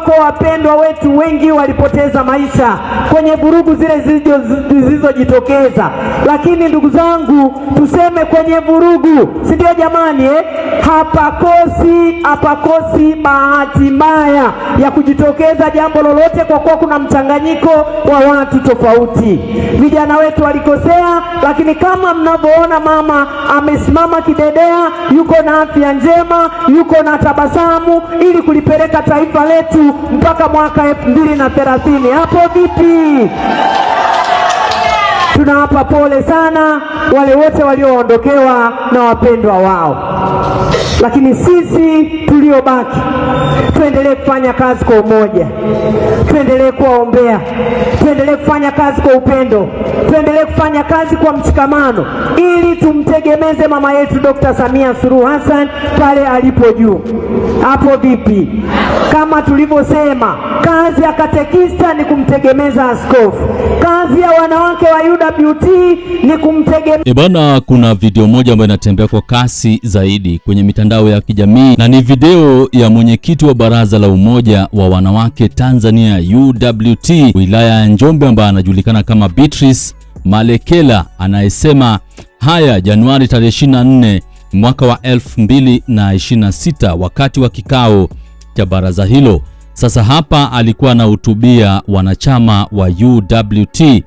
wako wapendwa wetu wengi walipoteza maisha kwenye vurugu zile zilizojitokeza. Lakini ndugu zangu, tuseme kwenye vurugu, si ndio jamani hapakosi bahati mbaya ya kujitokeza jambo lolote, kwa kuwa kuna mchanganyiko wa watu tofauti. Vijana wetu walikosea, lakini kama mnavyoona mama amesimama kidedea, yuko na afya njema, yuko na tabasamu ili kulipeleka taifa letu mpaka mwaka 2030. Hapo vipi? Tunawapa pole sana wale wote walioondokewa na wapendwa wao. Lakini sisi tuliobaki tuendelee kufanya kazi kwa umoja, tuendelee kuwaombea, tuendelee kufanya kazi kwa upendo, tuendelee kufanya kazi kwa mshikamano, ili tumtegemeze mama yetu Dr. Samia Suluhu Hassan pale alipo juu. Hapo vipi? Kama tulivyosema, kazi ya katekista ni kumtegemeza askofu, kazi ya wanawake wa UWT ni kumtegemeza. Bwana, kuna video moja ambayo inatembea kwa kasi zaidi kwenye mitandao ya kijamii, na ni video ya mwenyekiti wa baraza la umoja wa wanawake Tanzania UWT wilaya ya Njombe, ambaye anajulikana kama Beatrice Malekela, anayesema haya Januari tarehe 24 mwaka wa 2026 wakati wa kikao cha baraza hilo. Sasa hapa alikuwa anahutubia wanachama wa UWT,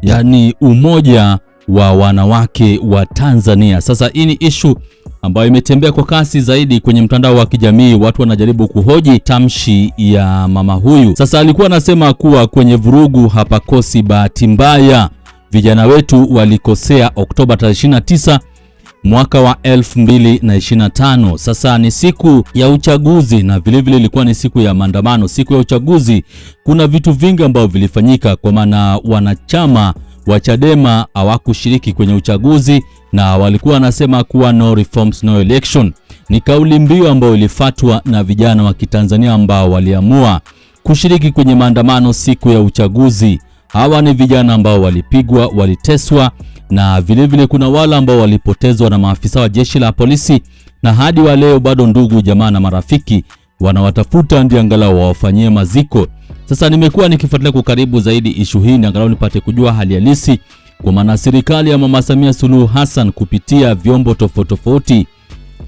yani umoja wa wanawake wa Tanzania. Sasa hii ni issue ambayo imetembea kwa kasi zaidi kwenye mtandao wa kijamii. Watu wanajaribu kuhoji tamshi ya mama huyu. Sasa alikuwa anasema kuwa kwenye vurugu hapakosi bahati mbaya. Vijana wetu walikosea Oktoba 29 mwaka wa 2025. Sasa ni siku ya uchaguzi na vilevile ilikuwa ni siku ya maandamano. Siku ya uchaguzi kuna vitu vingi ambavyo vilifanyika, kwa maana wanachama wa Chadema hawakushiriki kwenye uchaguzi na walikuwa wanasema kuwa no reforms no election. Ni kauli mbiu ambayo ilifuatwa na vijana wa Kitanzania ambao waliamua kushiriki kwenye maandamano siku ya uchaguzi. Hawa ni vijana ambao walipigwa, waliteswa, na vilevile kuna wale ambao walipotezwa na maafisa wa jeshi la polisi, na hadi wa leo bado ndugu jamaa na marafiki wanawatafuta ndio angalau wawafanyie maziko. Sasa nimekuwa nikifuatilia kwa karibu zaidi issue hii na angalau nipate kujua hali halisi, kwa maana serikali ya Mama Samia Suluhu Hassan kupitia vyombo tofauti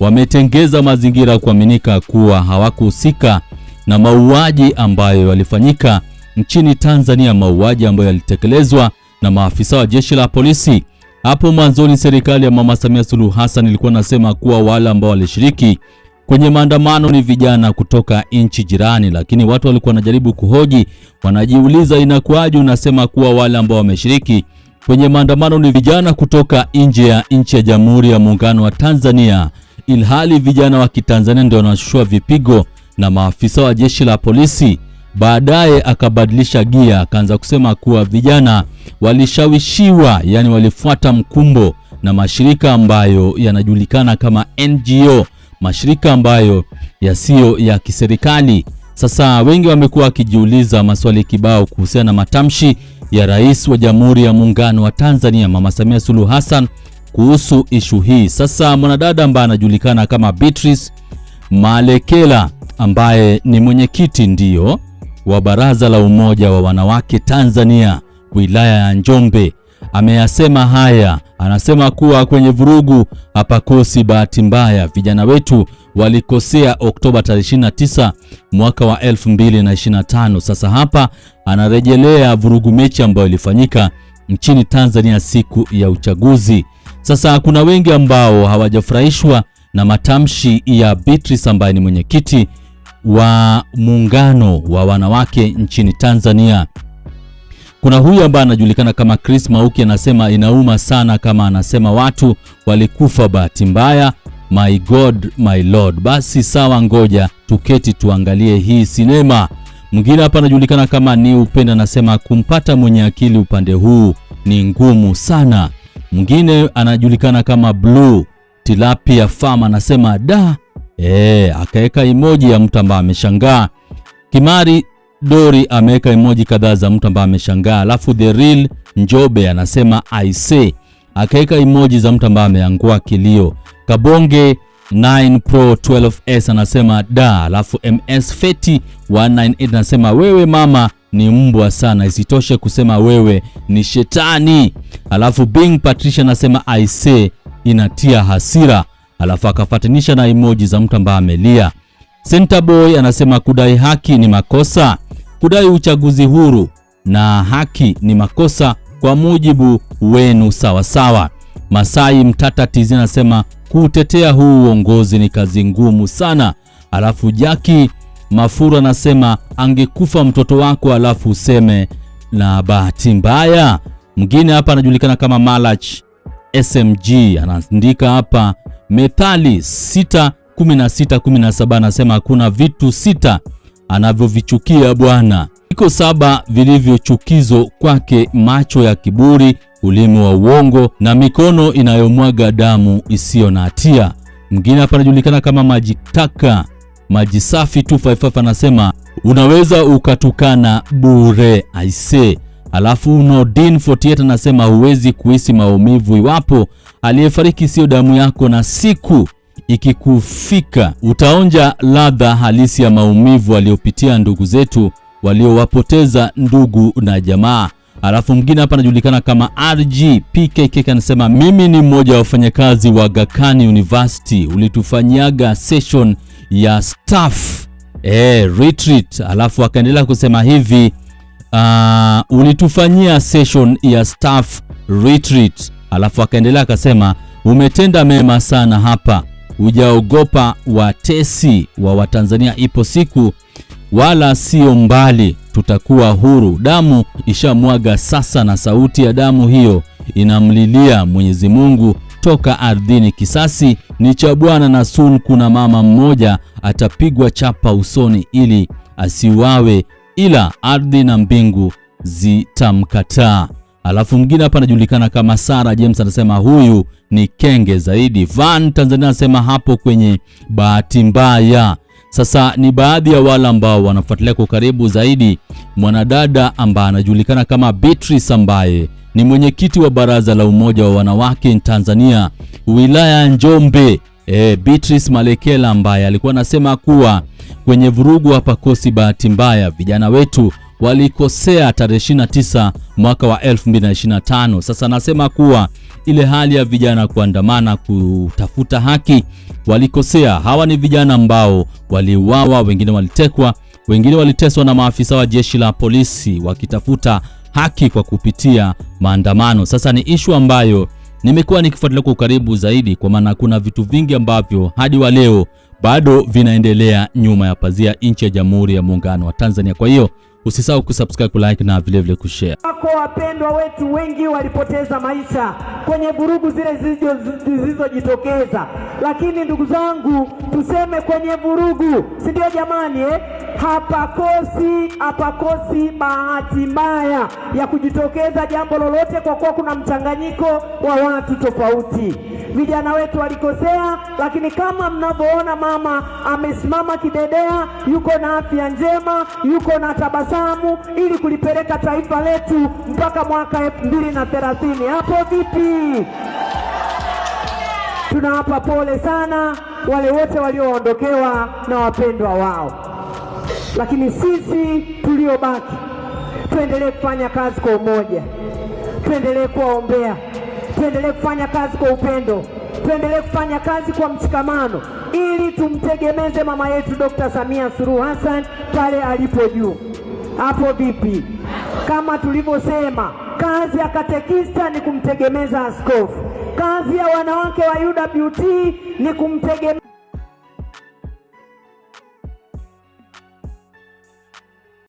wametengeza mazingira kuaminika kuwa hawakuhusika na mauaji ambayo yalifanyika nchini Tanzania, mauaji ambayo yalitekelezwa na maafisa wa jeshi la polisi. Hapo mwanzoni serikali ya Mama Samia Suluhu Hassan ilikuwa nasema kuwa wale ambao walishiriki kwenye maandamano ni vijana kutoka nchi jirani, lakini watu walikuwa wanajaribu kuhoji, wanajiuliza inakuwaje unasema kuwa wale ambao wameshiriki kwenye maandamano ni vijana kutoka nje ya nchi ya Jamhuri ya Muungano wa Tanzania, ilhali vijana wa Kitanzania ndio wanashushwa vipigo na maafisa wa jeshi la polisi. Baadaye akabadilisha gia, akaanza kusema kuwa vijana walishawishiwa, yani walifuata mkumbo na mashirika ambayo yanajulikana kama NGO, mashirika ambayo yasiyo ya kiserikali. Sasa wengi wamekuwa wakijiuliza maswali kibao kuhusiana na matamshi ya Rais wa Jamhuri ya Muungano wa Tanzania Mama Samia Suluhu Hassan kuhusu issue hii. Sasa mwanadada ambaye anajulikana kama Beatrice Malekela, ambaye ni mwenyekiti ndio wa baraza la umoja wa wanawake Tanzania wilaya ya Njombe, ameyasema haya. Anasema kuwa kwenye vurugu hapakosi bahati mbaya. Vijana wetu walikosea Oktoba 29 mwaka wa 2025. Sasa hapa anarejelea vurugu mechi ambayo ilifanyika nchini Tanzania siku ya uchaguzi. Sasa kuna wengi ambao hawajafurahishwa na matamshi ya Beatrice ambaye ni mwenyekiti wa muungano wa wanawake nchini Tanzania. Kuna huyu ambaye anajulikana kama Chris Mauki, anasema inauma sana kama anasema watu walikufa bahati mbaya. My God, my Lord. Basi sawa, ngoja tuketi tuangalie hii sinema. Mwingine hapa anajulikana kama ni Upenda, anasema kumpata mwenye akili upande huu ni ngumu sana. Mwingine anajulikana kama Blue Tilapia Farm, anasema da, akaweka emoji ya mtu ambaye ameshangaa. Kimari Dori ameweka emoji kadhaa za mtu ambaye ameshangaa. Alafu The Real Njobe anasema I say, akaweka emoji za mtu ambaye ameangua kilio. Kabonge 9 Pro 12S anasema da. Alafu MS Feti 198 anasema wewe mama ni mbwa sana, isitoshe kusema wewe ni shetani. Alafu Bing Patricia anasema I say inatia hasira. Alafu akafuatanisha na emoji za mtu ambaye amelia. Center Boy anasema kudai haki ni makosa, kudai uchaguzi huru na haki ni makosa kwa mujibu wenu sawa. Masai Mtata Tizi anasema kutetea huu uongozi ni kazi ngumu sana. Alafu Jackie Mafuru anasema angekufa mtoto wako alafu useme na bahati mbaya. Mwingine hapa anajulikana kama Malach SMG anaandika hapa Methali 6:16-17 anasema kuna vitu 6 anavyovichukia Bwana. Iko 7 vilivyochukizo kwake: macho ya kiburi, ulimi wa uongo na mikono inayomwaga damu isiyo na hatia. Mwingine hapa anajulikana kama Majitaka Maji Safi 255 anasema unaweza ukatukana bure aise. Alafu Nordin 48 anasema huwezi kuhisi maumivu iwapo aliyefariki sio damu yako, na siku ikikufika utaonja ladha halisi ya maumivu aliyopitia ndugu zetu waliowapoteza ndugu na jamaa. Alafu mwingine hapa anajulikana kama RG PKK anasema mimi ni mmoja wa wafanyakazi wa Aga Khan University, ulitufanyaga session ya staff retreat. Alafu akaendelea kusema hivi ulitufanyia session ya staff retreat. Alafu akaendelea akasema umetenda mema sana hapa, hujaogopa watesi wa Watanzania, ipo siku wala sio mbali tutakuwa huru. Damu ishamwaga sasa na sauti ya damu hiyo inamlilia Mwenyezi Mungu toka ardhini. Kisasi ni cha Bwana na soon kuna mama mmoja atapigwa chapa usoni ili asiwawe, ila ardhi na mbingu zitamkataa. Alafu mwingine hapa anajulikana kama Sara James anasema huyu ni kenge zaidi. Van Tanzania anasema hapo kwenye bahati mbaya. Sasa ni baadhi ya wale ambao wanafuatilia kwa karibu zaidi mwanadada ambaye anajulikana kama Beatrice ambaye ni mwenyekiti wa baraza la umoja wa wanawake Tanzania wilaya ya Njombe. Beatrice Malekela ambaye alikuwa anasema kuwa kwenye vurugu hapa kosi bahati mbaya vijana wetu walikosea tarehe 29 mwaka wa 2025. Sasa anasema kuwa ile hali ya vijana kuandamana kutafuta haki walikosea. Hawa ni vijana ambao waliuawa, wengine walitekwa, wengine waliteswa na maafisa wa jeshi la polisi wakitafuta haki kwa kupitia maandamano. Sasa ni issue ambayo nimekuwa nikifuatilia kwa karibu zaidi, kwa maana kuna vitu vingi ambavyo hadi wa leo bado vinaendelea nyuma ya pazia nchi ya Jamhuri ya Muungano wa Tanzania. Kwa hiyo usisahau kusubscribe, kulike na vile vile kushare. Wako wapendwa wetu wengi walipoteza maisha kwenye vurugu zile zilizojitokeza, lakini ndugu zangu, tuseme kwenye vurugu, si ndio jamani? Hapakosi bahati mbaya ya kujitokeza jambo lolote, kwa kuwa kuna mchanganyiko wa watu tofauti. Vijana wetu walikosea, lakini kama mnavyoona mama amesimama kidedea, yuko na afya njema, yuko na tabasamu ili kulipeleka taifa letu mpaka mwaka 2030. Hapo vipi? Tunawapa pole sana wale wote walioondokewa na wapendwa wao, lakini sisi tuliobaki tuendelee kufanya kazi kwa umoja, tuendelee kuwaombea, tuendelee kufanya kazi kwa upendo, tuendelee kufanya kazi kwa mshikamano ili tumtegemeze mama yetu Dr. Samia Suluhu Hassan pale alipo juu. Hapo vipi? Kama tulivyosema, kazi ya katekista ni kumtegemeza askofu, kazi ya wanawake wa UWT ni kumtegemeza